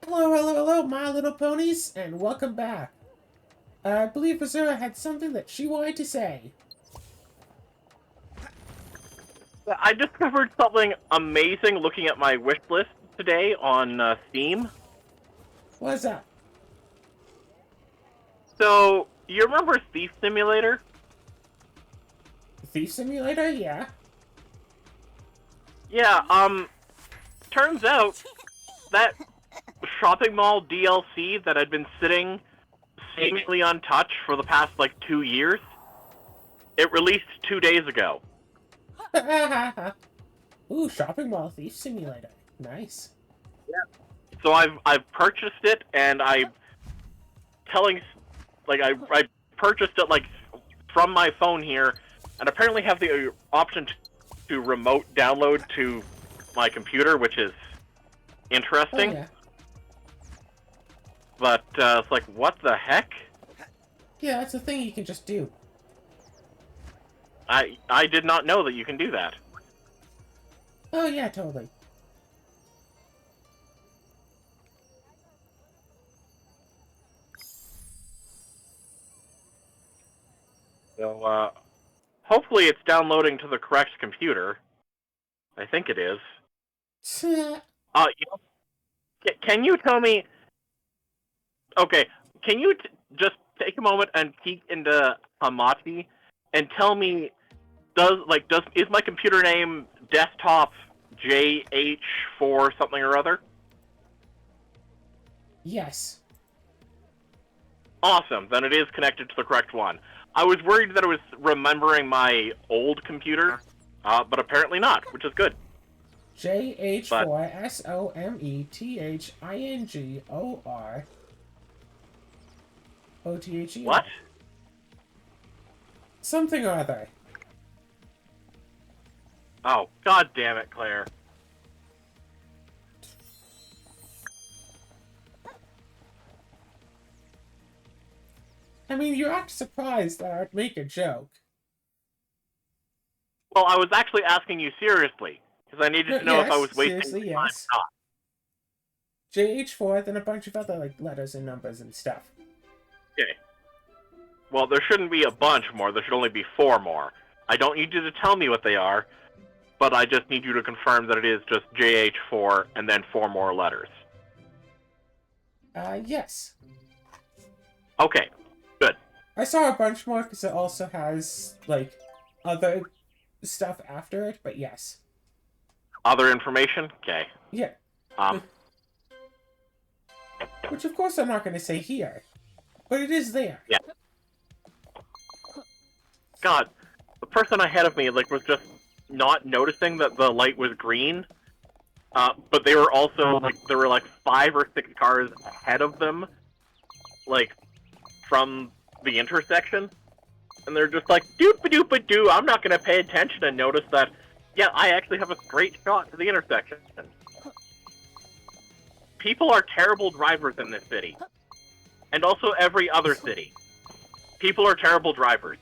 Hello, hello, hello, my little ponies, and welcome back. I believe Azura had something that she wanted to say. I discovered something amazing looking at my wish list today on Steam. What's up? So, you remember Thief Simulator? Thief Simulator? Yeah. Yeah, turns out that shopping mall DLC that had been sitting seemingly untouched for the past, 2 years, it released 2 days ago. Ooh, Shopping Mall Thief Simulator. Nice. So I've purchased it, and I purchased it, from my phone here, and apparently have the option to remote download to my computer, which is Oh, interesting. yeah. But it's like, what the heck? Yeah, that's a thing you can just do. I did not know that you can do that. Oh, yeah, totally. So hopefully it's downloading to the correct computer. I think it is. You know, can you tell me? Okay, can you just take a moment and peek into Hamati and tell me, is my computer name desktop JH4 something or other? Yes. Awesome, then it is connected to the correct one. I was worried that it was remembering my old computer, but apparently not, which is good. But what? JH4SOMETHINGOR. Something or other. Oh, god damn it, Claire. I mean, you act surprised that I would make a joke. Well, I was actually asking you seriously, because I needed No, to know if I yes, was wasting seriously, my time yes. or not. JH4, then a bunch of other like letters and numbers and stuff. Okay. Well, there shouldn't be a bunch more, there should only be 4 more. I don't need you to tell me what they are, but I just need you to confirm that it is just JH4 and then 4 more letters. Yes. Okay, good. I saw a bunch more because it also has like other stuff after it, but yes. Other information? Okay. Yeah. Um, Which of course I'm not going to say here, but it is there. yeah. God, the person ahead of me, was just not noticing that the light was green. But they were also, there were, 5 or 6 cars ahead of them, from the intersection. And they're just like, doop-a-doop-a-doo, I'm not going to pay attention and notice that, yeah, I actually have a straight shot to the intersection. People are terrible drivers in this city. And also every other city. People are terrible drivers.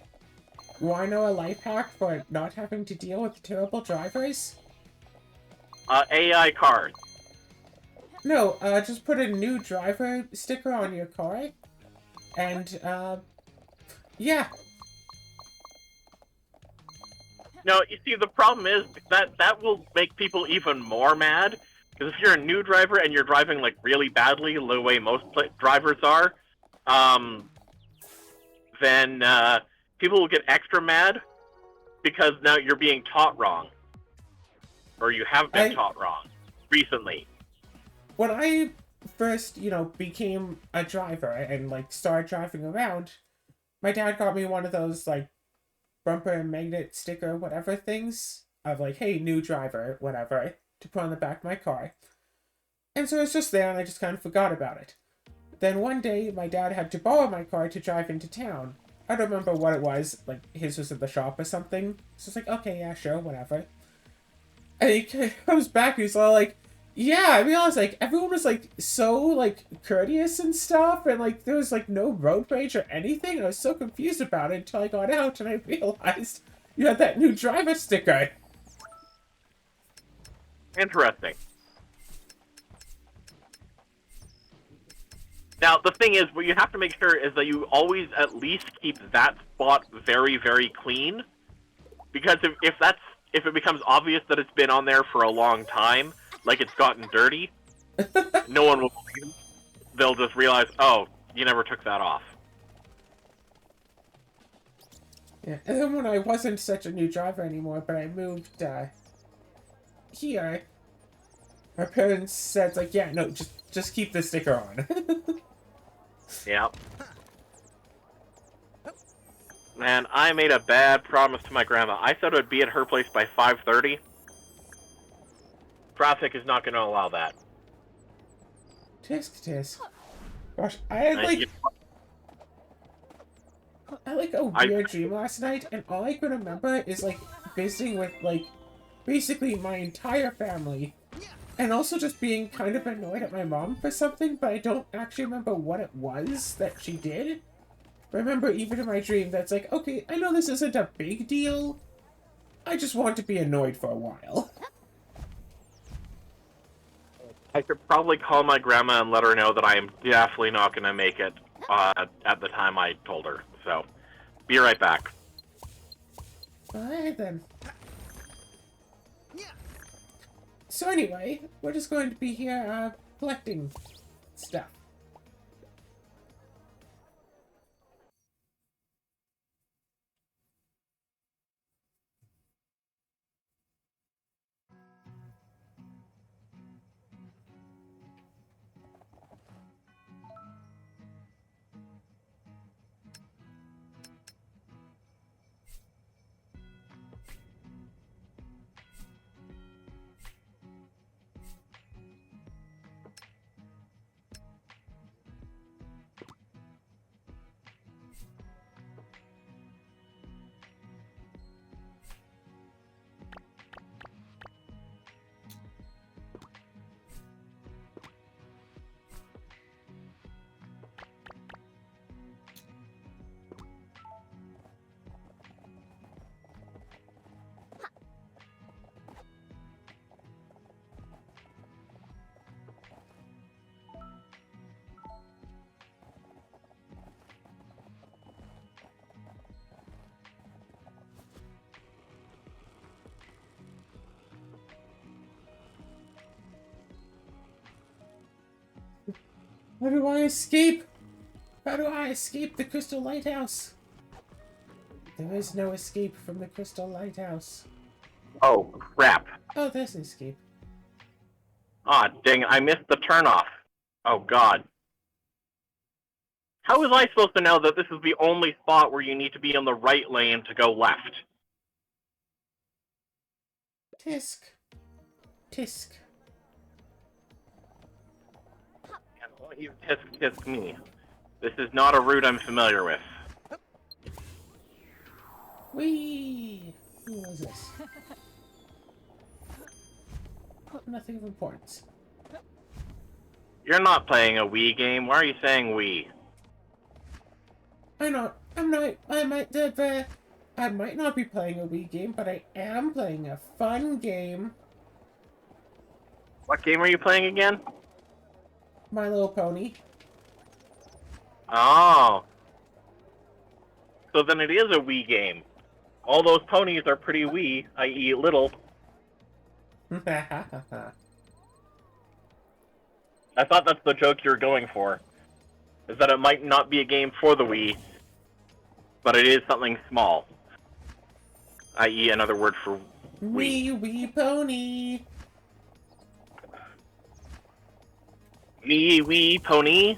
You want to know a life hack for not having to deal with terrible drivers? AI cars. No, just put a new driver sticker on your car, and, yeah. No, you see, the problem is that will make people even more mad. Because if you're a new driver and you're driving, really badly, the way most drivers are, then people will get extra mad because now you're being taught wrong. Or you have been taught wrong recently. When I first, became a driver and, started driving around, my dad got me one of those, bumper and magnet sticker whatever things of, hey, new driver, whatever, to put on the back of my car. And so it's just there, and I just kind of forgot about it. Then one day, my dad had to borrow my car to drive into town. I don't remember what it was, his was at the shop or something. So it's like, okay, yeah, sure, whatever. And he comes back and he's all like, yeah, I realized, everyone was, so, courteous and stuff, and, there was, no road rage or anything, and I was so confused about it until I got out and I realized you had that new driver sticker. Interesting. Now, the thing is, what you have to make sure is that you always at least keep that spot very, very clean. Because if it becomes obvious that it's been on there for a long time, like it's gotten dirty, no one will believe it. They'll just realize, oh, you never took that off. Yeah, and then when I wasn't such a new driver anymore, but I moved here, my parents said, like, yeah, no, just keep the sticker on. Yeah. Man, I made a bad promise to my grandma. I said I would be at her place by 5:30. Traffic is not going to allow that. Tisk tisk. Gosh, I had like I had like a weird dream last night, and all I can remember is like visiting with like basically my entire family, and also just being kind of annoyed at my mom for something, but I don't actually remember what it was that she did. Remember, even in my dream, that's like, okay, I know this isn't a big deal. I just want to be annoyed for a while. I should probably call my grandma and let her know that I am definitely not going to make it at the time I told her. So, be right back. Alright then. So anyway, we're just going to be here, collecting stuff. How do I escape? How do I escape the Crystal Lighthouse? There is no escape from the Crystal Lighthouse. Oh, crap. Oh, there's an escape. Aw, dang, I missed the turnoff. Oh, God. How was I supposed to know that this is the only spot where you need to be in the right lane to go left? Tisk. Tisk. Don't you tisk me. This is not a route I'm familiar with. Whee! Who was this? Oh, nothing of importance. You're not playing a Wii game. Why are you saying Wii? I'm not, I might not be playing a Wii game, but I am playing a fun game. What game are you playing again? My Little Pony. Oh. So then it is a Wii game. All those ponies are pretty wee, i.e. little. I thought that's the joke you're going for. Is that it might not be a game for the Wii, but it is something small. I.e. another word for Wii. Wee pony. Wee pony?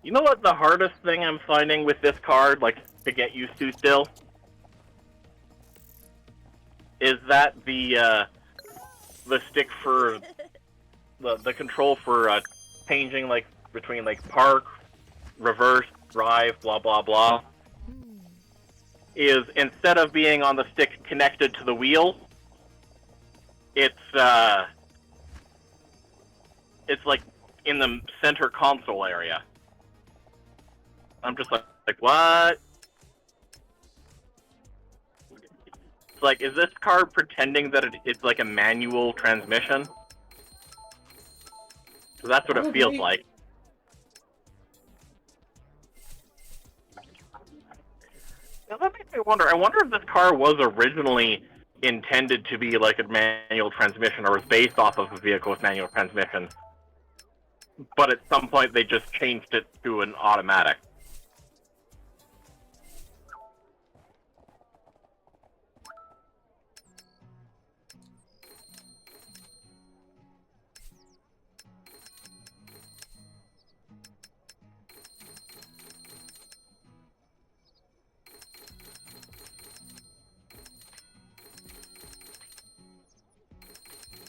You know what the hardest thing I'm finding with this card, like, to get used to still? Is that the stick for, the control for, changing, like, between, like, park, reverse, drive, blah, blah, blah, is instead of being on the stick connected to the wheel, it's, it's like in the center console area. I'm just like what? It's like, is this car pretending that it's like a manual transmission? So that's what it feels like. Now that makes me wonder. I wonder if this car was originally intended to be like a manual transmission, or was based off of a vehicle with manual transmission, but at some point they just changed it to an automatic.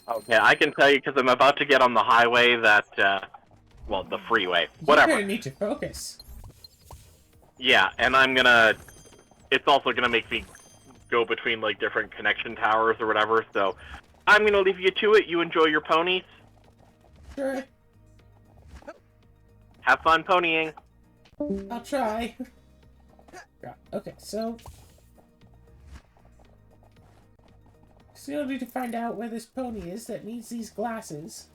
Okay, I can tell you because I'm about to get on the highway that, well, the freeway, whatever. You're gonna need to focus. Yeah, and it's also gonna make me go between, like, different connection towers or whatever, so I'm gonna leave you to it. You enjoy your ponies. Sure. Have fun ponying. I'll try. Okay, so still need to find out where this pony is that needs these glasses.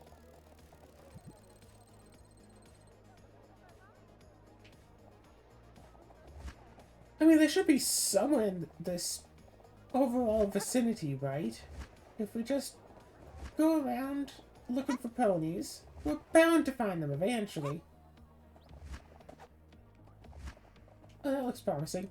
I mean, there should be somewhere in this overall vicinity, right? If we just go around looking for ponies, we're bound to find them eventually. Oh, that looks promising.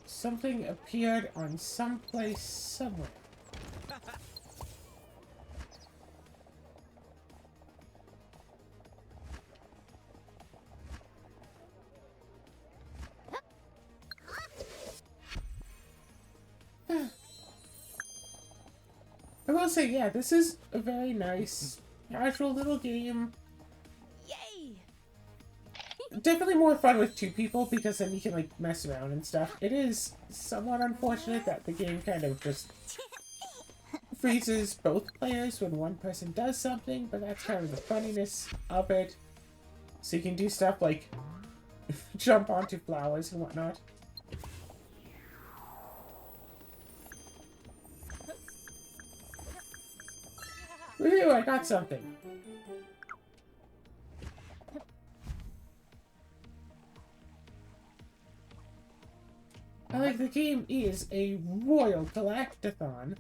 Something appeared on someplace somewhere. I will say, yeah, this is a very nice, casual little game. Yay! Definitely more fun with two people because then you can, like, mess around and stuff. It is somewhat unfortunate that the game kind of just freezes both players when one person does something, but that's kind of the funniness of it. So you can do stuff like jump onto flowers and whatnot. Woohoo, I got something. I like the game is a royal collectathon.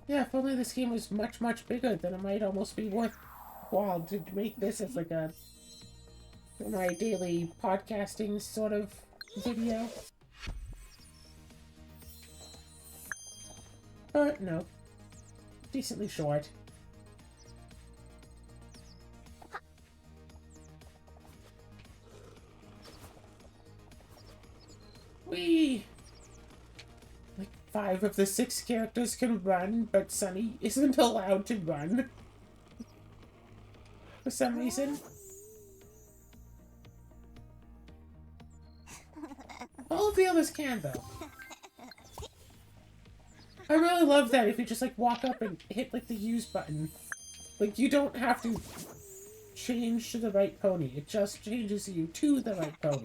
Yeah, if only this game was much, much bigger, then it might almost be worthwhile to make this as like a my daily podcasting sort of video. But no. Decently short. Whee! Like 5 of the 6 characters can run, but Sunny isn't allowed to run. For some reason. All of the others can, though. I really love that if you just, like, walk up and hit, like, the use button. Like, you don't have to change to the right pony. It just changes you to the right pony.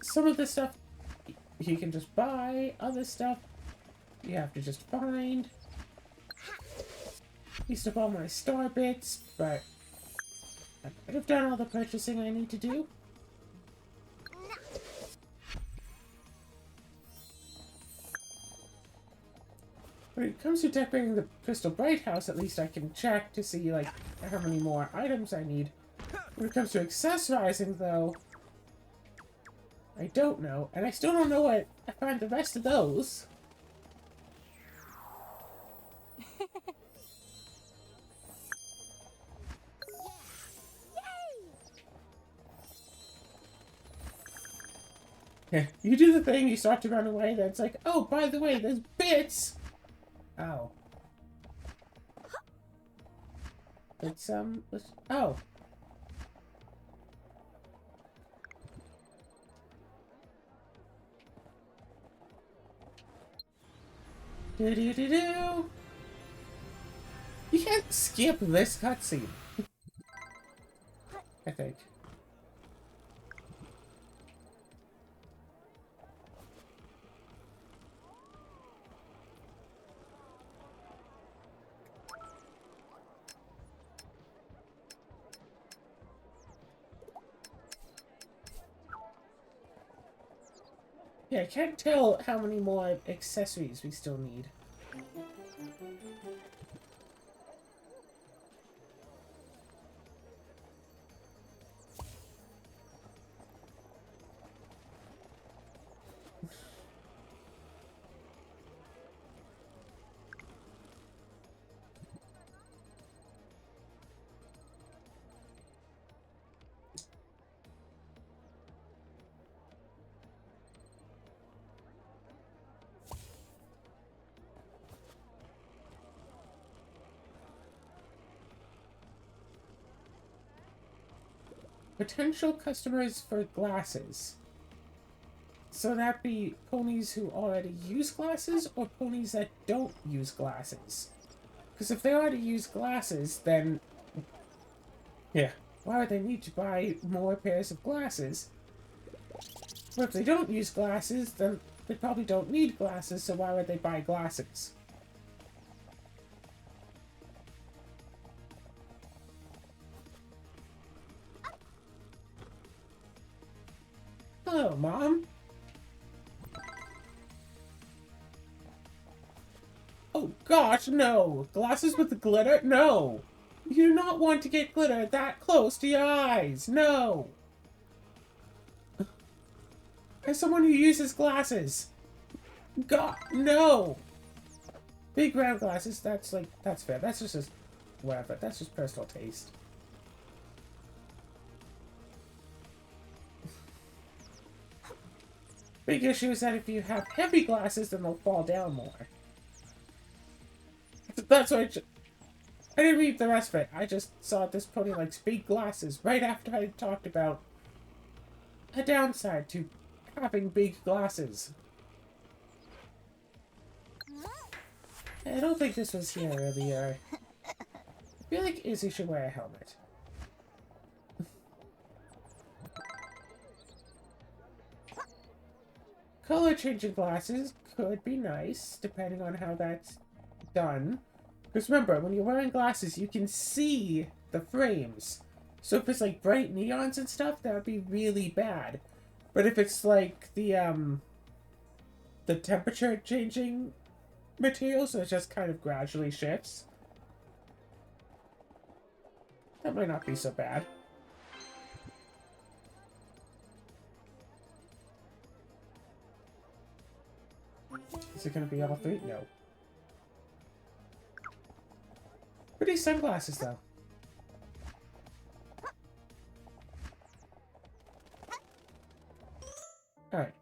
Some of this stuff you can just buy, other stuff you have to just find. Used up all my star bits, but I could have done all the purchasing I need to do. When it comes to decorating the Crystal Bright house, at least I can check to see, like, how many more items I need. When it comes to accessorizing, though, I don't know. And I still don't know what I find the rest of those. You do the thing, you start to run away, then it's like, oh, by the way, there's bits! Oh. It's, oh. Do-do-do-do! You can't skip this cutscene. I think. Yeah, I can't tell how many more accessories we still need. Potential customers for glasses. So that be ponies who already use glasses or ponies that don't use glasses? Because if they already use glasses, then... yeah, why would they need to buy more pairs of glasses? But if they don't use glasses, then they probably don't need glasses, so why would they buy glasses? Hello, Mom. Oh gosh, no! Glasses with glitter? No! You do not want to get glitter that close to your eyes! No! As someone who uses glasses! God, no! Big round glasses, that's like, that's fair. That's just whatever. That's just personal taste. Big issue is that if you have heavy glasses, then they'll fall down more. That's why I didn't read the rest of it. I just saw this pony likes big glasses right after I talked about a downside to having big glasses. I don't think this was here earlier. I feel like Izzy should wear a helmet. Color changing glasses could be nice, depending on how that's done. Because remember, when you're wearing glasses, you can see the frames. So if it's like bright neons and stuff, that would be really bad. But if it's like the temperature changing material, so it just kind of gradually shifts, that might not be so bad. Is it going to be all three? No. Pretty sunglasses, though. Alright.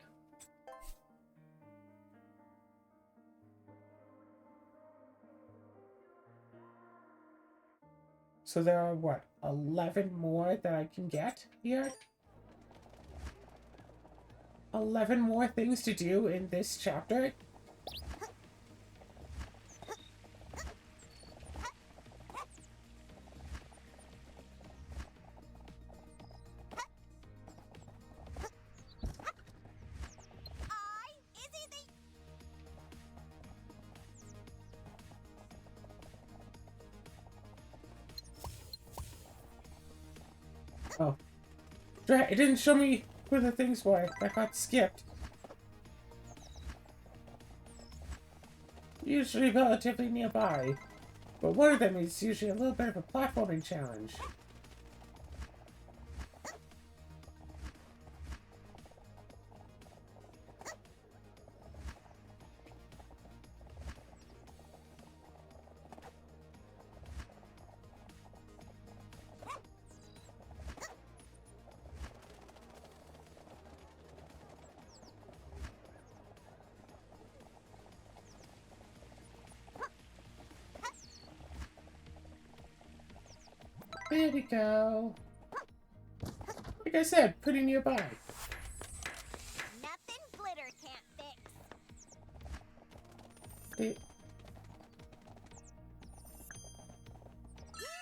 So there are, what, 11 more that I can get here? 11 more things to do in this chapter? Oh. It didn't show me where the things were. I got skipped. Usually relatively nearby. But one of them is usually a little bit of a platforming challenge. There we go. Like I said, pretty nearby. Nothing glitter can't fix.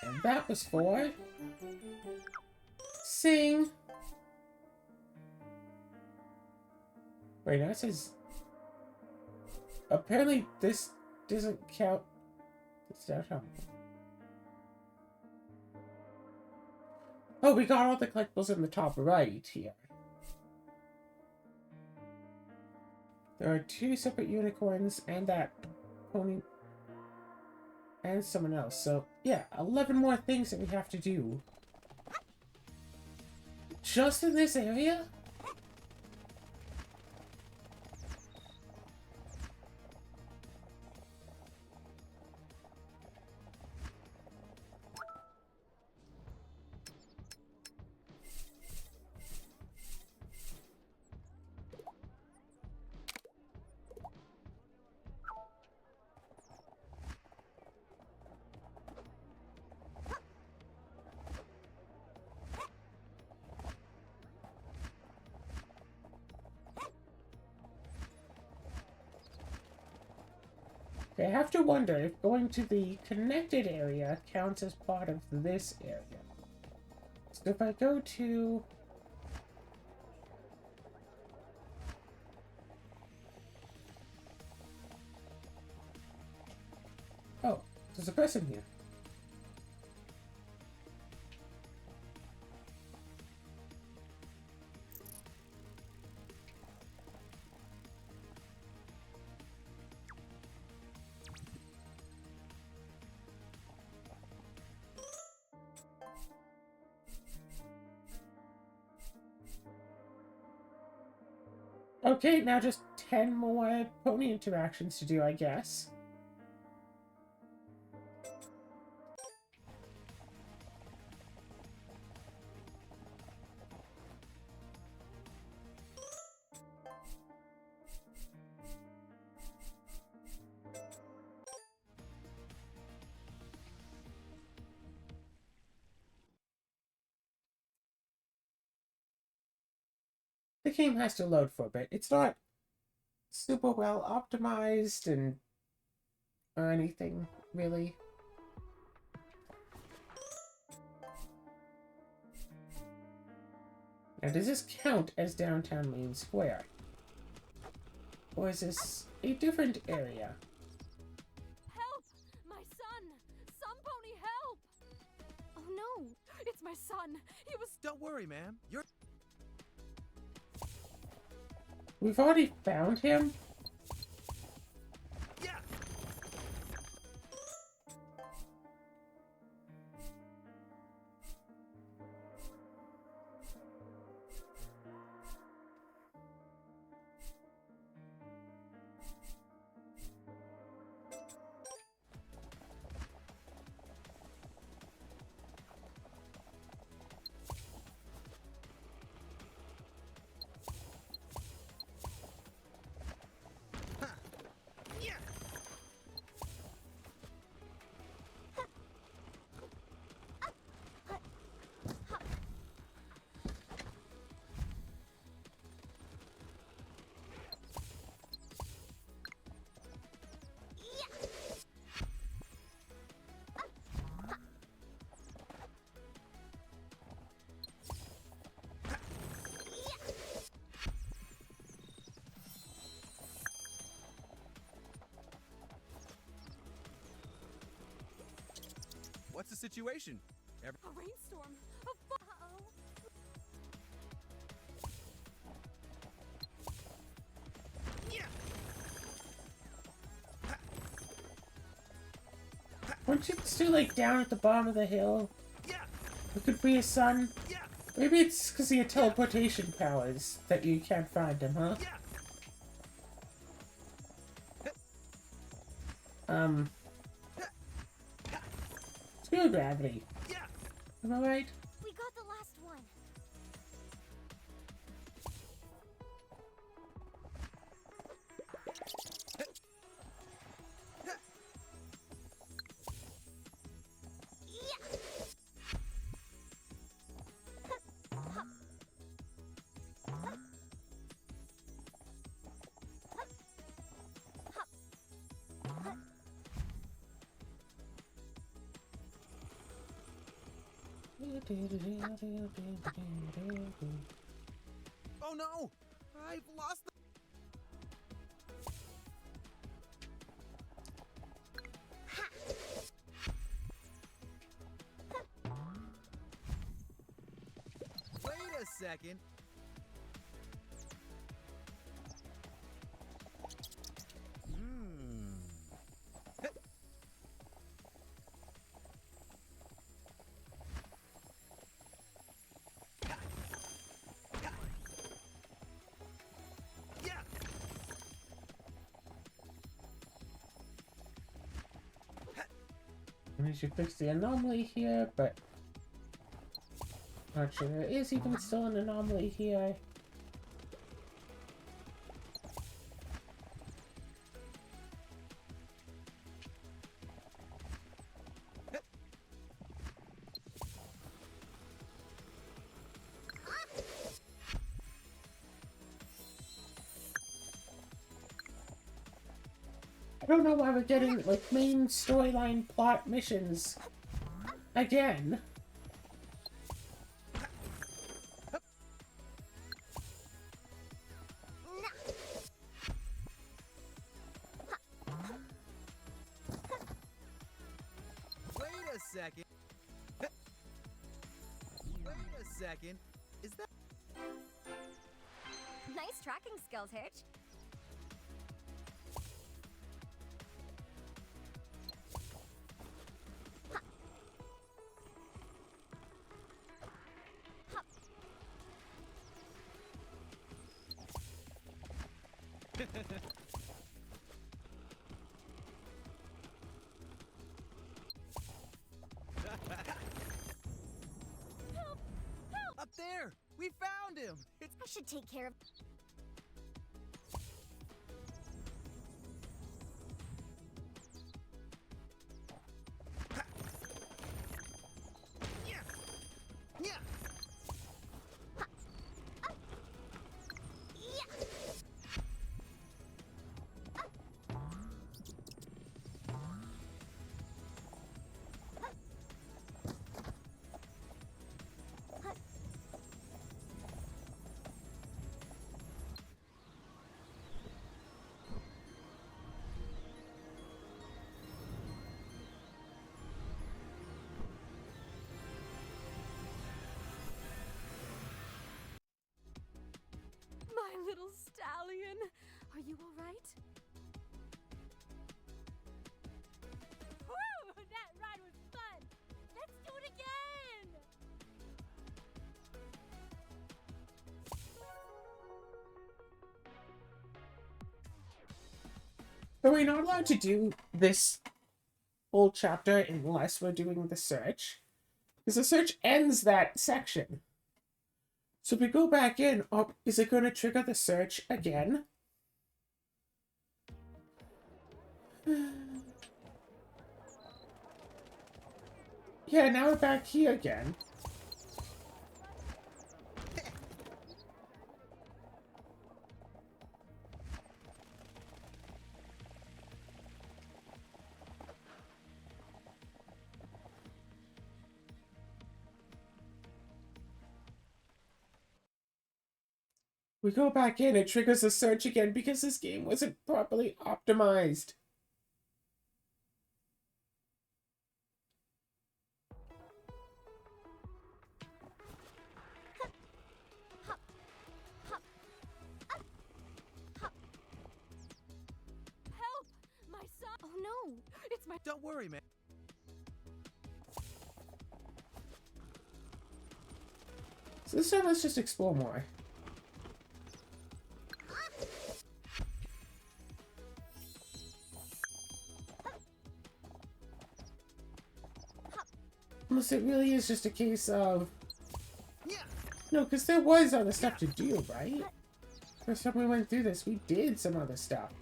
And that was for... Sing! Wait, now it says... Apparently this doesn't count... It's downtown. Oh, we got all the collectibles in the top right here. There are 2 separate unicorns and that pony... And someone else. So, yeah, 11 more things that we have to do. Just in this area? I have to wonder if going to the connected area counts as part of this area. So if I go to... Oh, there's a person here. Okay, now just 10 more pony interactions to do, I guess. The game has to load for a bit. It's not super well optimized and or anything, really. Now, does this count as downtown Main Square? Or is this a different area? Help! My son! Some pony, help! Oh no! It's my son! He was... Don't worry, ma'am. You're... We've already found him? Yeah! What's the situation? A rainstorm! Uh-oh! Aren't you still, like, down at the bottom of the hill? Looking for your son? Maybe it's because of your teleportation powers that you can't find him, huh? Screw gravity. Am I right? We got the last one. Oh no! I've lost the... Wait a second. We should fix the anomaly here, but not sure there is even still an anomaly here. I don't know why we're getting, like, main storyline plot missions again. Wait a second. Wait a second. Is that... Nice tracking skills, Hitch. Up there! We found him! It's... I should take care of... Yeah! Yeah! My little stallion. Are you all right? Woo! That ride was fun. Let's do it again. So we're not allowed to do this whole chapter unless we're doing the search. Because the search ends that section. So if we go back in, oh, is it going to trigger the search again? Yeah, now we're back here again. We go back in, it triggers the search again because this game wasn't properly optimized. Help! My son. Oh no! It's my. Don't worry, man. So this time, let's just explore more. Unless it really is just a case of... No, because there was other stuff to do, right? First time we went through this, we did some other stuff.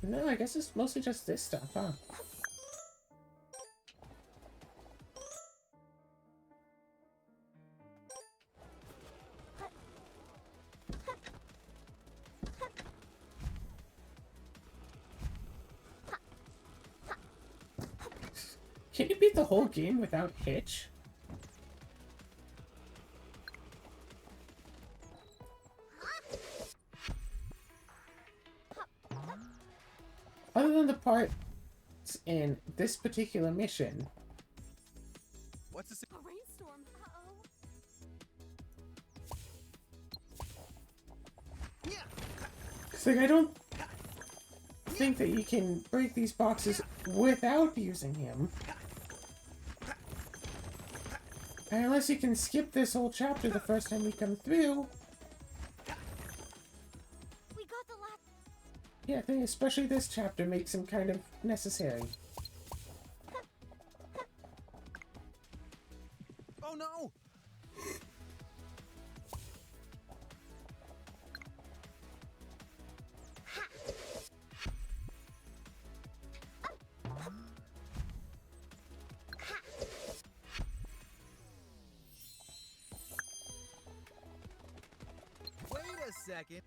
No, I guess it's mostly just this stuff, huh? Can you beat the whole game without hitch? Other than the parts in this particular mission. What's this? A rainstorm. Uh-oh. It's like, I don't think that you can break these boxes without using him. And unless you can skip this whole chapter the first time we come through. We got the last. Yeah, I think especially this chapter makes him kind of necessary. Oh no! Wait a second.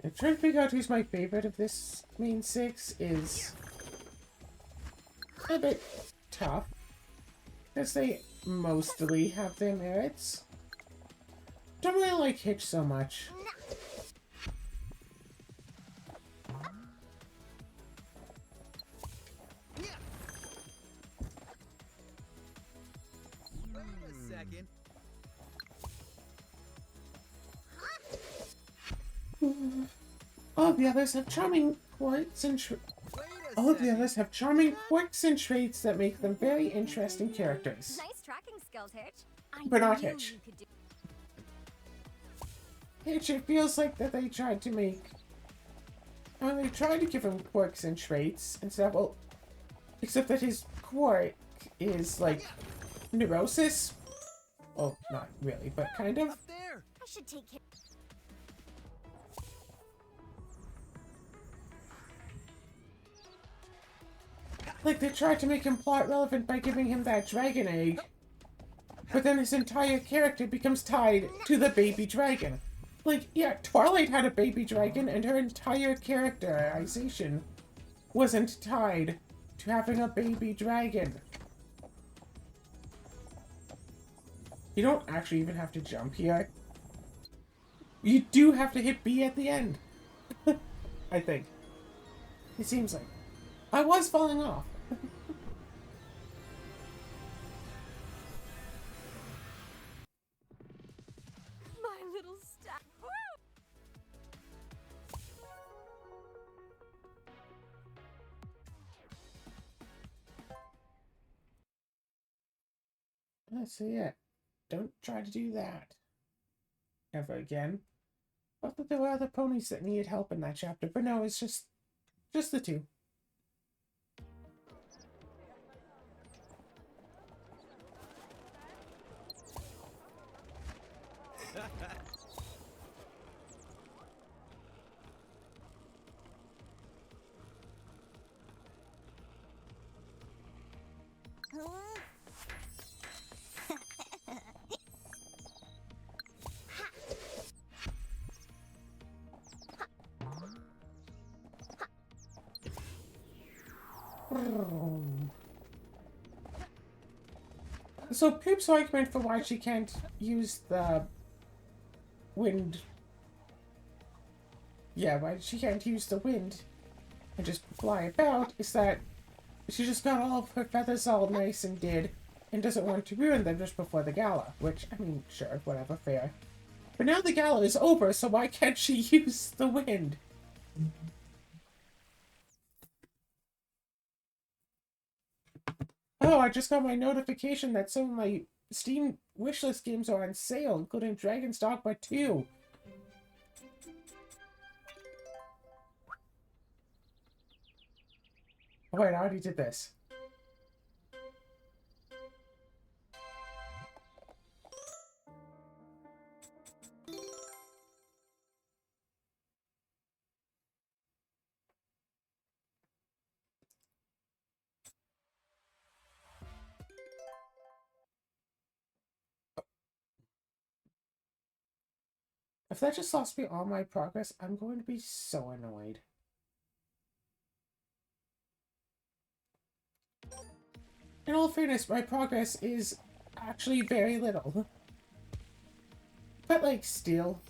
And trying to figure out who's my favorite of this main six is a bit tough. Because they mostly have their merits. Don't really like Hitch so much. Wait a second. All the others have charming quirks and Wait a all of the second. others have charming quirks and traits that make them very interesting characters. Nice tracking skills, Hitch. I But not knew Hitch. you could do- Hitch, it feels like that they tried to make... they tried to give him quirks and traits instead of... Well, except that his quirk is, like, neurosis. Well, not really, but kind of. Up there. I should take care. Like, they tried to make him plot relevant by giving him that dragon egg. But then his entire character becomes tied to the baby dragon. Like, yeah, Twilight had a baby dragon, and her entire characterization wasn't tied to having a baby dragon. You don't actually even have to jump here. You do have to hit B at the end. I think. It seems like. I was falling off. My little stack. Woo! So yeah, don't try to do that ever again. Thought that there were other ponies that needed help in that chapter, but no, it's just the two. So Poop's argument for why she can't use the wind... Yeah, why she can't use the wind and just fly about is that she just got all of her feathers all nice and did and doesn't want to ruin them just before the gala. Which, I mean, sure, whatever, fair. But now the gala is over, so why can't she use the wind? Oh, I just got my notification that some of my Steam wishlist games are on sale, including Dragon's Dogma 2. Oh wait, I already did this. If that just lost me all my progress, I'm going to be so annoyed. In all fairness, my progress is actually very little. But, like, still.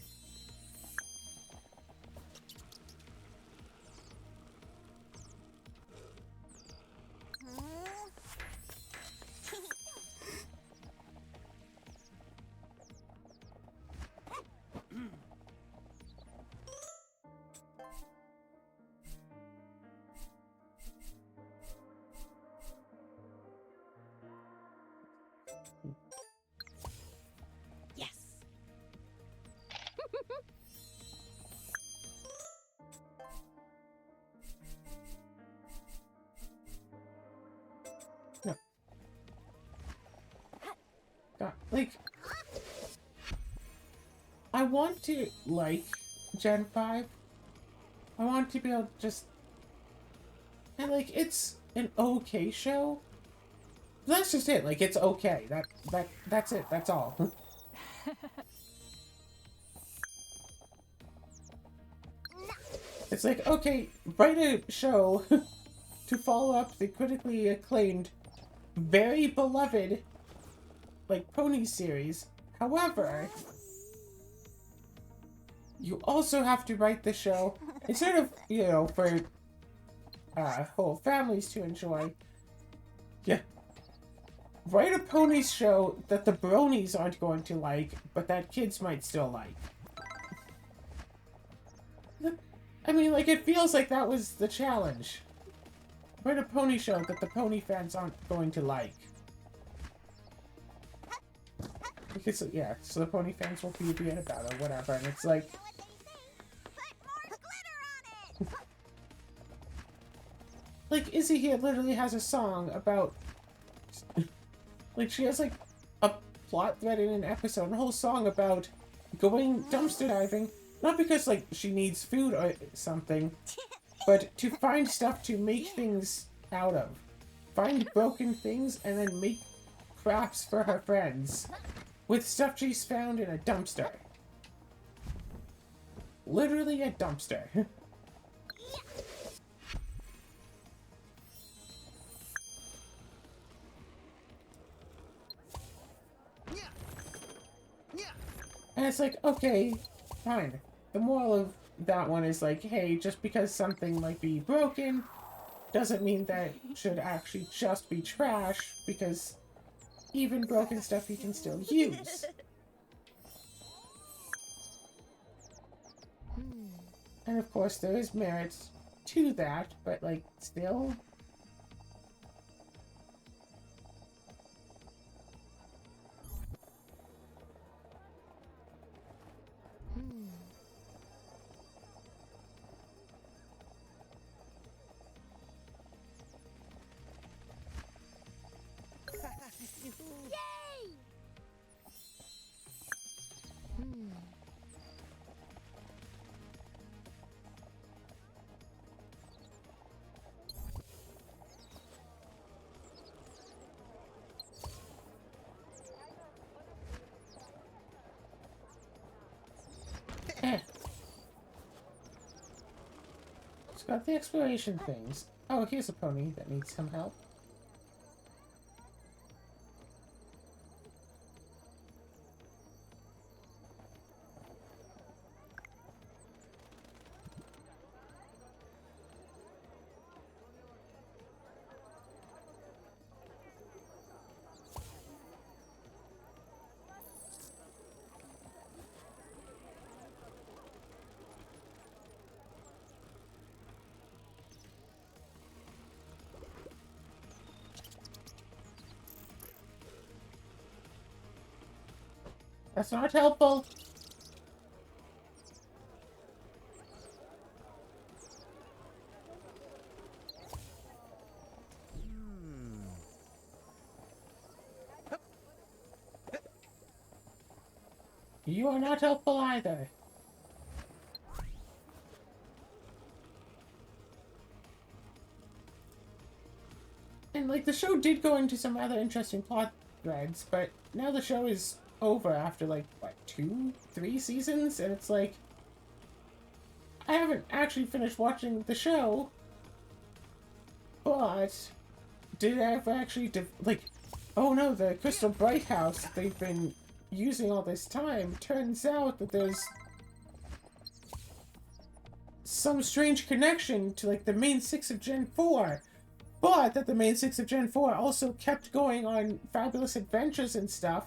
Yes. No. God, like... I want to like Gen 5. I want to be able to just... And, like, it's an okay show. That's just it. Like, it's okay. That's it. That's all. It's like, okay, write a show to follow up the critically acclaimed, very beloved, like, pony series. However, you also have to write the show, instead of, you know, for whole families to enjoy. Yeah. Write a ponies show that the bronies aren't going to like, but that kids might still like. I mean, like, it feels like that was the challenge. Write a pony show that the pony fans aren't going to like. Because, yeah, so the pony fans will be about it or whatever, and it's like... Like, Izzy here literally has a song about... like, she has, like, a plot thread in an episode, and a whole song about going dumpster diving. Not because, like, she needs food or something, but to find stuff to make things out of. Find broken things and then make crafts for her friends with stuff she's found in a dumpster. Literally a dumpster. And it's like, okay, fine. The moral of that one is like, hey, just because something might be broken doesn't mean that it should actually just be trash, because even broken stuff you can still use. And of course there is merit to that, but like, still... Yay! Eh. It's got the exploration things. Oh, here's a pony that needs some help. That's not helpful. You are not helpful either. And, like, the show did go into some rather interesting plot threads, but now the show is over after, like, what, 2, 3 seasons? And it's like, I haven't actually finished watching the show, but did I ever actually, like, oh no, the Crystal Bright House that they've been using all this time, turns out that there's some strange connection to, like, the main 6 of Gen 4. But that the main 6 of Gen 4 also kept going on fabulous adventures and stuff.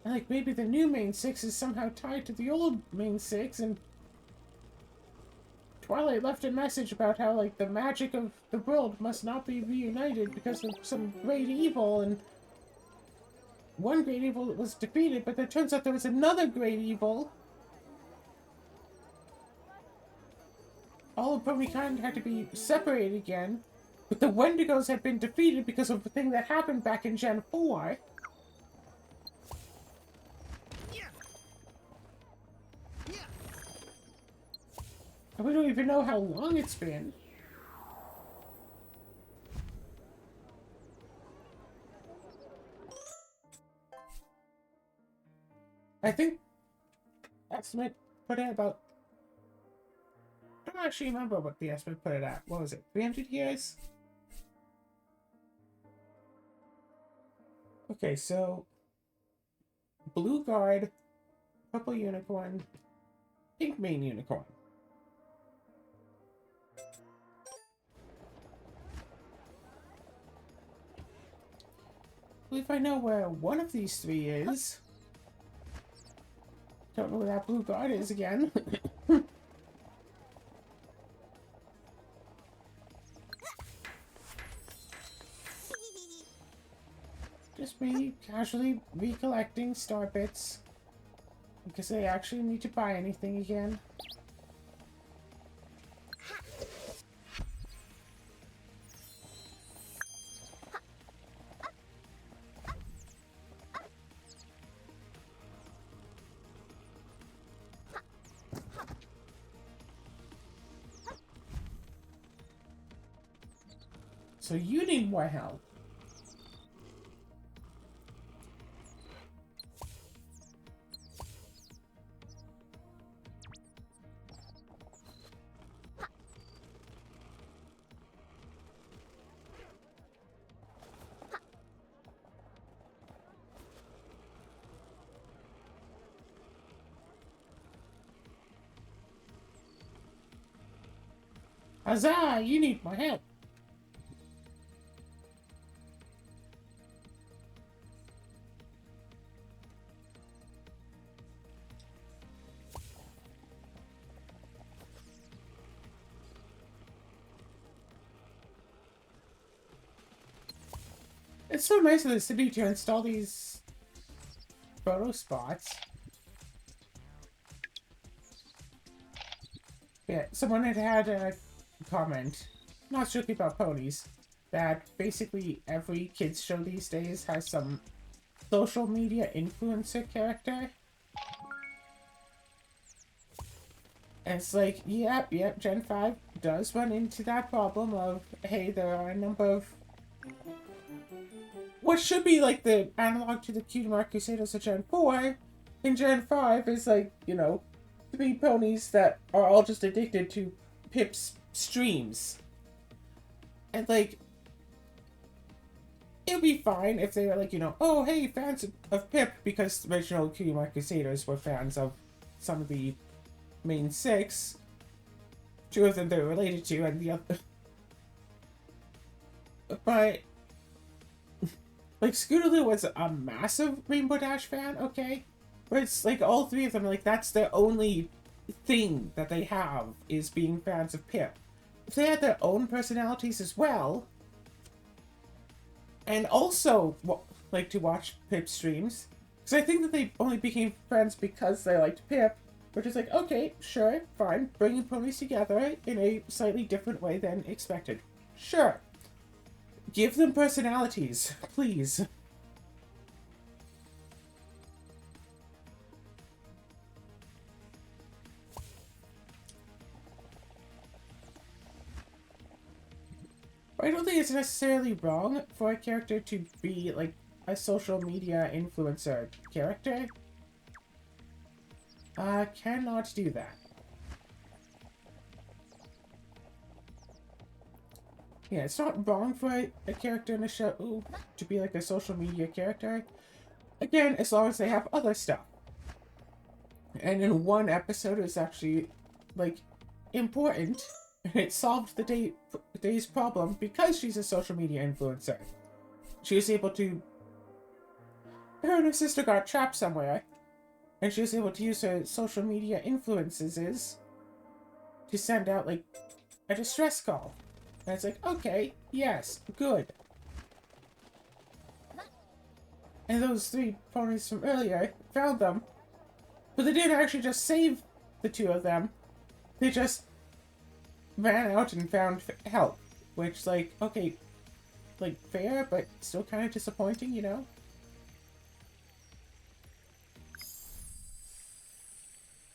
Like, maybe the new main 6 is somehow tied to the old main 6, and Twilight left a message about how, like, the magic of the world must not be reunited because of some great evil, and one great evil was defeated, but it turns out there was another great evil. All of Ponykind had to be separated again, but the Wendigos had been defeated because of the thing that happened back in Gen 4. And we don't even know how long it's been. I think estimate put it about... I don't actually remember what the estimate put it at. What was it? 300 years? Okay, so... Blue Guard, Purple Unicorn, Pink Main Unicorn. Well, if I know where one of these 3 is... Don't know where that Blue Guard is again. Just me casually recollecting star bits. Because I actually need to buy anything again. So you need more help. Huzzah! You need my help. It's so nice of the city to install these photo spots. Yeah, someone had a comment, not strictly about ponies, that basically every kids show these days has some social media influencer character. And it's like, yep, Gen 5 does run into that problem of, hey, there are a number of what should be like the analog to the Cutie Mark Crusaders of Gen 4 in Gen 5 is like, you know, 3 ponies that are all just addicted to Pip's streams. And like, it would be fine if they were like, you know, oh hey, fans of Pip, because the original Cutie Mark Crusaders were fans of some of the main 6. 2 of them they were related to, and the other. But like, Scootaloo was a massive Rainbow Dash fan, okay? But it's like all 3 of them, like, that's their only thing that they have is being fans of Pip. If they had their own personalities as well, and also like to watch Pip streams, because I think that they only became friends because they liked Pip, which is like, okay, sure, fine, bringing ponies together in a slightly different way than expected. Sure. Give them personalities, please. I don't think it's necessarily wrong for a character to be, like, a social media influencer character. Cannot do that. Yeah, it's not wrong for a character in a show to be like a social media character. Again, as long as they have other stuff. And in one episode, it's actually, like, important. It solved the day's problem because she's a social media influencer. She was able to... Her and her sister got trapped somewhere. And she was able to use her social media influences to send out, like, a distress call. And it's like, okay, yes, good. And those 3 ponies from earlier found them. But they didn't actually just save the 2 of them. They just ran out and found help. Which, like, okay, like, fair, but still kind of disappointing, you know?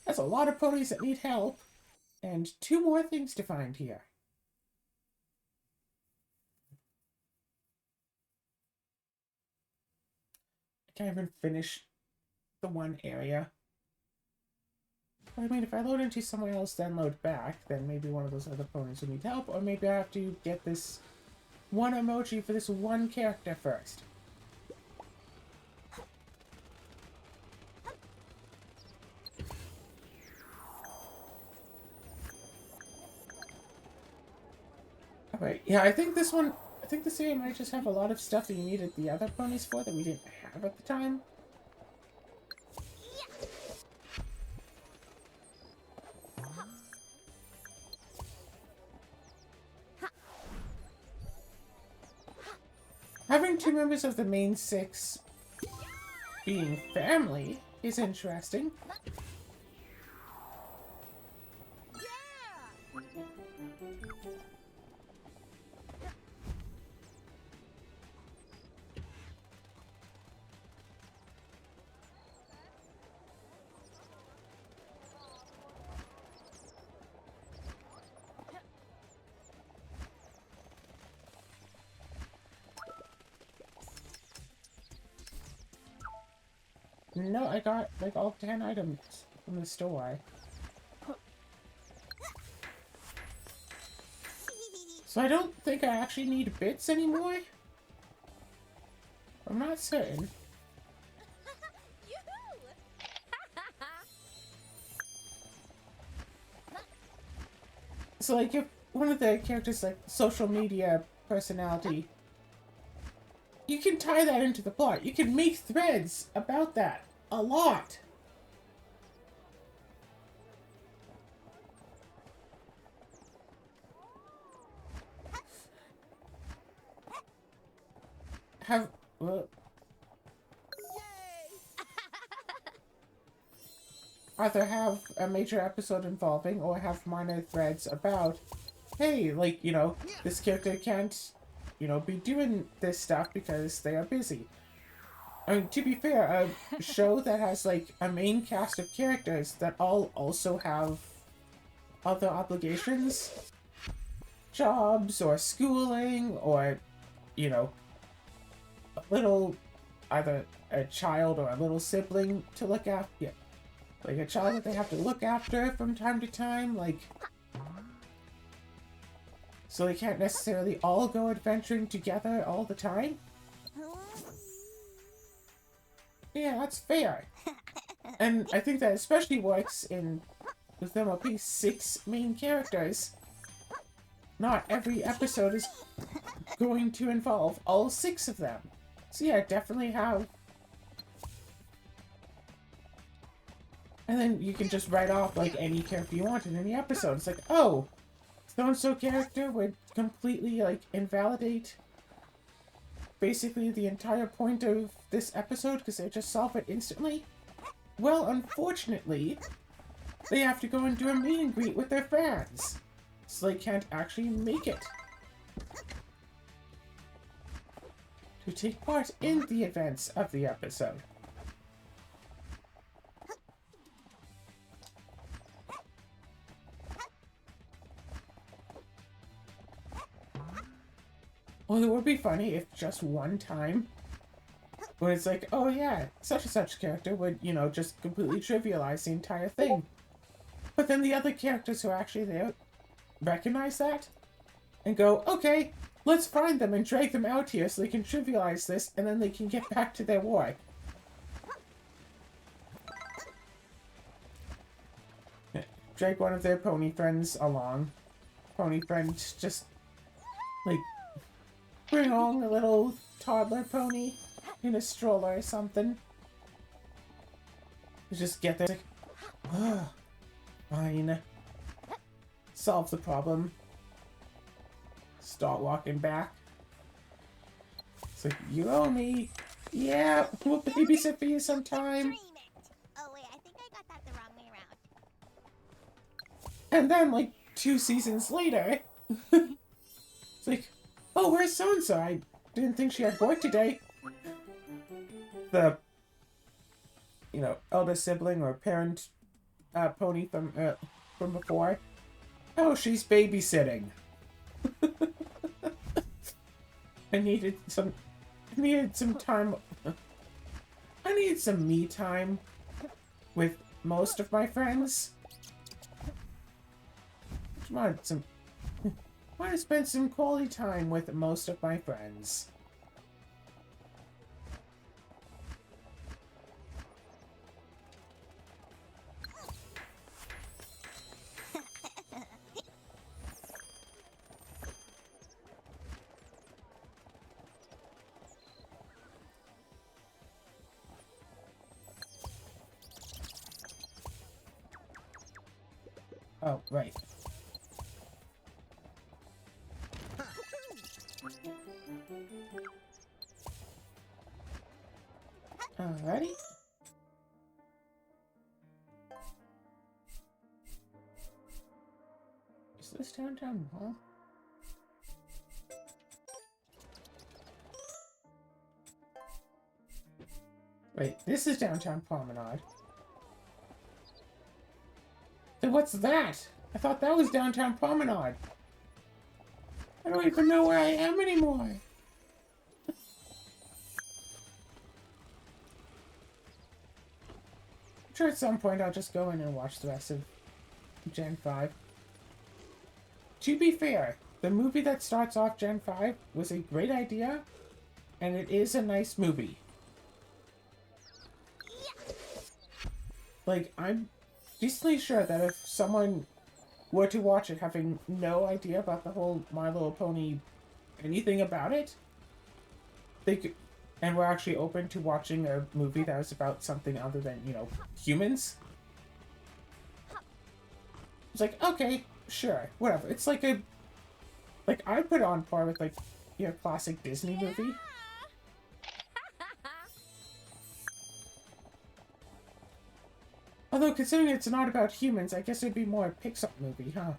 That's a lot of ponies that need help. And 2 more things to find here. I can't even finish the one area. I mean, if I load into somewhere else, then load back, then maybe one of those other ponies will need help, or maybe I have to get this one emoji for this one character first. Alright, yeah, I think this area might just have a lot of stuff that you needed the other ponies for that we didn't have at the time. Having 2 members of the main 6 being family is interesting. No, I got like all 10 items from the store. So I don't think I actually need bits anymore. I'm not certain. So like if one of the characters like social media personality, you can tie that into the plot. You can make threads about that a lot. have either have a major episode involving or have minor threads about, hey, like, you know, this character can't, you know, be doing this stuff because they are busy. I mean, to be fair, a show that has, like, a main cast of characters that all also have other obligations, jobs, or schooling, or, you know, a little, either a child or a little sibling to look after, yeah, like a child that they have to look after from time to time, like, so they can't necessarily all go adventuring together all the time. Yeah, that's fair. And I think that especially works in with them being 6 main characters. Not every episode is going to involve all 6 of them. So yeah, definitely have. And then you can just write off like any character you want in any episode. It's like, oh, so-and-so character would completely like invalidate basically the entire point of this episode because they just solve it instantly. Well, unfortunately, they have to go and do a meet and greet with their fans, so they can't actually make it to take part in the events of the episode. Well, it would be funny if just one time, when it's like, oh yeah, such and such character would, you know, just completely trivialize the entire thing. But then the other characters who are actually there recognize that and go, okay, let's find them and drag them out here so they can trivialize this and then they can get back to their war. Drag one of their pony friends along. Pony friend just, like, bring along a little toddler pony in a stroller or something. Just get there, like, oh, fine. Solve the problem. Start walking back. It's like, you owe me. Yeah, we'll babysit for you sometime. Dream it. Oh wait, I think I got that the wrong way around. And then, like, 2 seasons later, it's like, oh, where's so-and-so? I didn't think she had work today. The, you know, elder sibling or parent pony from before. Oh, she's babysitting. I needed some time. I needed some me time with most of my friends. Want to spend some quality time with most of my friends. Oh, right. Alrighty. Is this downtown mall? Wait, this is downtown Promenade. Then what's that? I thought that was downtown Promenade. I don't even know where I am anymore. I'm sure at some point I'll just go in and watch the rest of Gen 5. To be fair, the movie that starts off Gen 5 was a great idea, and it is a nice movie. Like, I'm decently sure that if someone were to watch it having no idea about the whole My Little Pony, anything about it, they could, and we're actually open to watching a movie that was about something other than, you know, humans. It's like, okay, sure, whatever. It's like I put it on par with, like, you know, classic Disney movie. Although, considering it's not about humans, I guess it'd be more a Pixar movie, huh?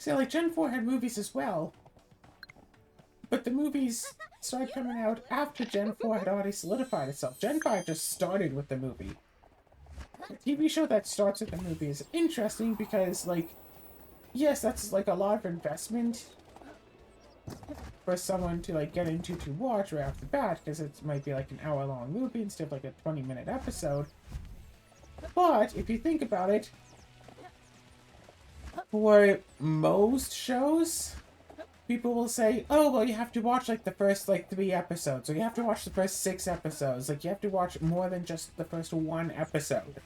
See, like, Gen 4 had movies as well. But the movies started coming out after Gen 4 had already solidified itself. Gen 5 just started with the movie. A TV show that starts with the movie is interesting because, like, yes, that's, like, a lot of investment for someone to, like, get into to watch right off the bat, because it might be, like, an hour-long movie instead of, like, a 20-minute episode. But, if you think about it, for most shows, people will say, oh, well, you have to watch, like, the first, like, 3 episodes, or you have to watch the first 6 episodes. Like, you have to watch more than just the first 1 episode.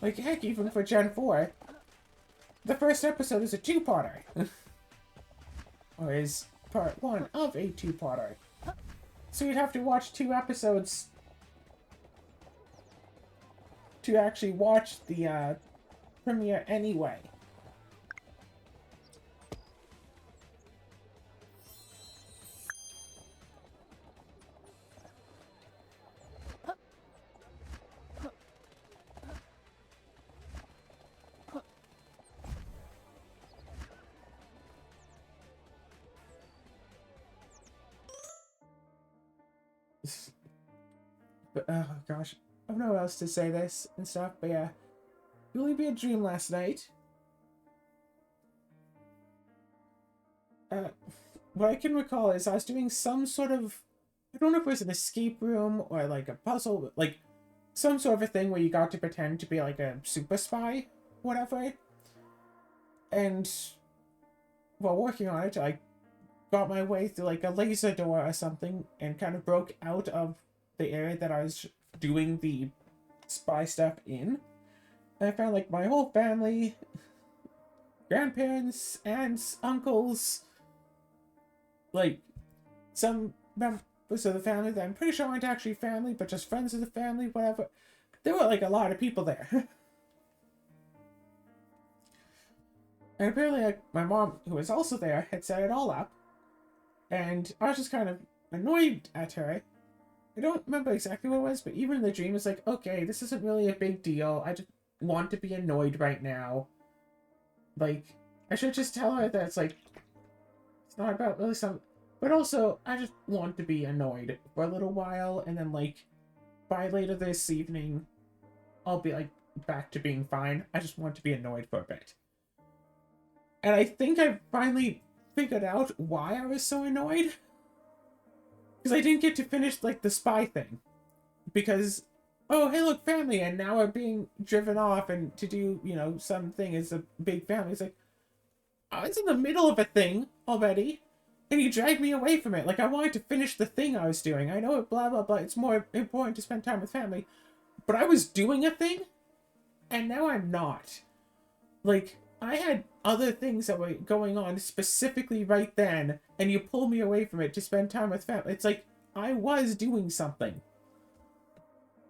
Like, heck, even for Gen 4, the first episode is a 2-parter. Or is part 1 of a 2-parter. So you'd have to watch 2 episodes to actually watch the premiere anyway. But, oh gosh, I don't know how else to say this and stuff, but yeah. It only be a dream last night. What I can recall is I was doing some sort of, I don't know if it was an escape room or like a puzzle, like some sort of a thing where you got to pretend to be like a super spy, whatever. And while working on it, I got my way through like a laser door or something and kind of broke out of the area that I was doing the spy stuff in. And I found like my whole family, grandparents, aunts, uncles, like some members of the family that I'm pretty sure aren't actually family, but just friends of the family, whatever. There were like a lot of people there. And apparently like my mom, who was also there, had set it all up. And I was just kind of annoyed at her. I don't remember exactly what it was, but even in the dream, it's like, okay, this isn't really a big deal. I just want to be annoyed right now. Like, I should just tell her that it's like, it's not about really something. But also, I just want to be annoyed for a little while, and then, like, by later this evening, I'll be, like, back to being fine. I just want to be annoyed for a bit. And I think I finally figured out why I was so annoyed. Because I didn't get to finish, like, the spy thing. Because, oh, hey, look, family, and now I'm being driven off and to do, you know, something as a big family. It's like, I was in the middle of a thing already, and you dragged me away from it. Like, I wanted to finish the thing I was doing. I know it, blah, blah, blah. It's more important to spend time with family. But I was doing a thing, and now I'm not. Like, I had other things that were going on specifically right then, and you pull me away from it to spend time with family. It's like, I was doing something.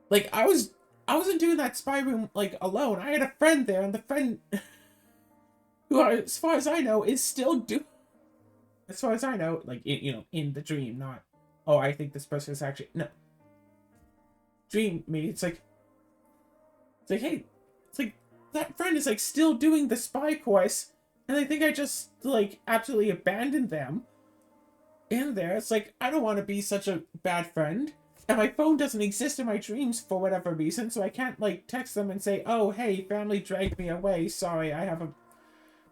Like, I wasn't doing that spy room, like, alone. I had a friend there, and the friend, who, as far as I know, is still doing, as far as I know, like, you know, in the dream, not, oh, I think this person is actually, no. Dream me, it's like, hey, it's like, that friend is, like, still doing the spy course, and I think I just, like, absolutely abandoned them in there. It's like, I don't want to be such a bad friend, and my phone doesn't exist in my dreams for whatever reason, so I can't, like, text them and say, oh, hey, family dragged me away, sorry, I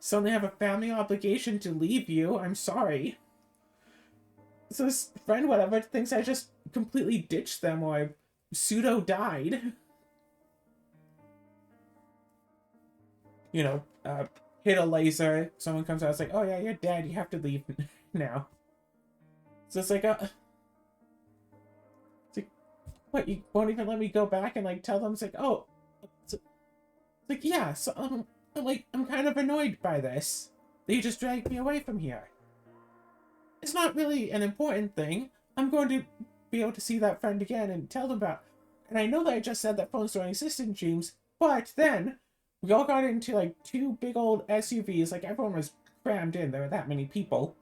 suddenly have a family obligation to leave you, I'm sorry. So this friend, whatever, thinks I just completely ditched them, or I pseudo-died. You know, hit a laser, someone comes out, it's like, oh yeah, you're dead, you have to leave now. So it's like, what, you won't even let me go back and, like, tell them, it's like, oh, it's like, yeah, so, I'm kind of annoyed by this. That you just dragged me away from here. It's not really an important thing. I'm going to be able to see that friend again and tell them about, and I know that I just said that phones don't exist in dreams, but then, we all got into like 2 big old SUVs. Like everyone was crammed in. There were that many people.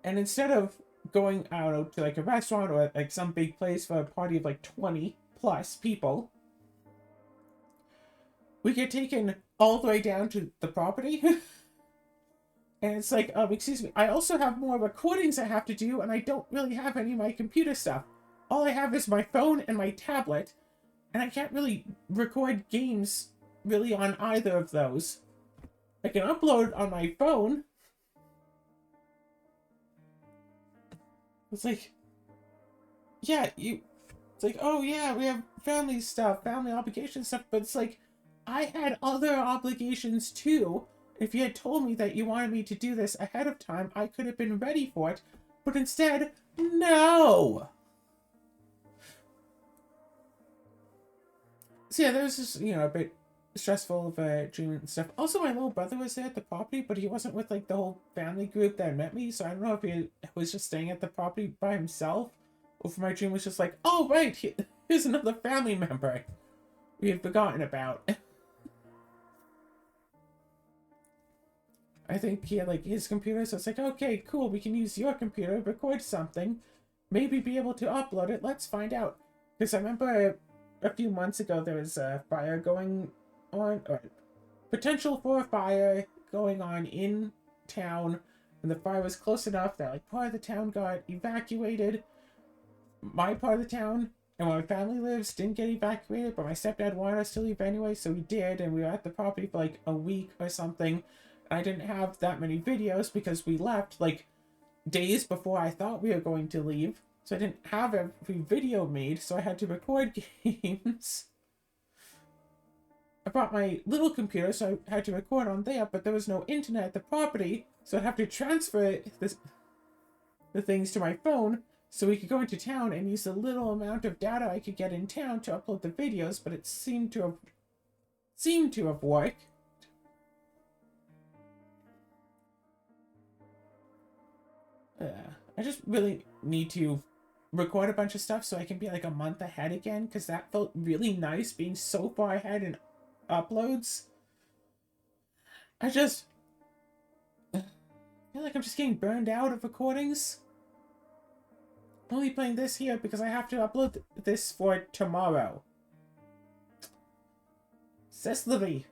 And instead of going out to like a restaurant or like some big place for a party of like 20 plus people, we get taken all the way down to the property. And it's like, excuse me, I also have more recordings I have to do, and I don't really have any of my computer stuff. All I have is my phone and my tablet, and I can't really record games really on either of those. I can upload on my phone. It's like, yeah, it's like, oh yeah, we have family stuff, family obligation stuff, but it's like, I had other obligations too. If you had told me that you wanted me to do this ahead of time, I could have been ready for it. But instead, no! So yeah, there was just, a bit stressful of a dream and stuff. Also, my little brother was there at the property, but he wasn't with, like, the whole family group that met me, so I don't know if he was just staying at the property by himself, or if my dream was just like, oh, right, here's another family member we had forgotten about. I think he had, like, his computer, so it's like, okay, cool, we can use your computer, record something, maybe be able to upload it, let's find out. Because I remember a few months ago there was a fire going on, or potential for a fire going on in town, and the fire was close enough that, like, part of the town got evacuated. My part of the town, and where my family lives, didn't get evacuated, but my stepdad wanted us to leave anyway, so we did, and we were at the property for, like, a week or something. I didn't have that many videos because we left like days before I thought we were going to leave. So I didn't have every video made, so I had to record games. I brought my little computer, so I had to record on there, but there was no internet at the property, so I'd have to transfer the things to my phone so we could go into town and use the little amount of data I could get in town to upload the videos, but it seemed to have worked. I just really need to record a bunch of stuff so I can be like a month ahead again, because that felt really nice being so far ahead in uploads. I just feel like I'm just getting burned out of recordings. I'm only playing this here because I have to upload this for tomorrow. Cecily,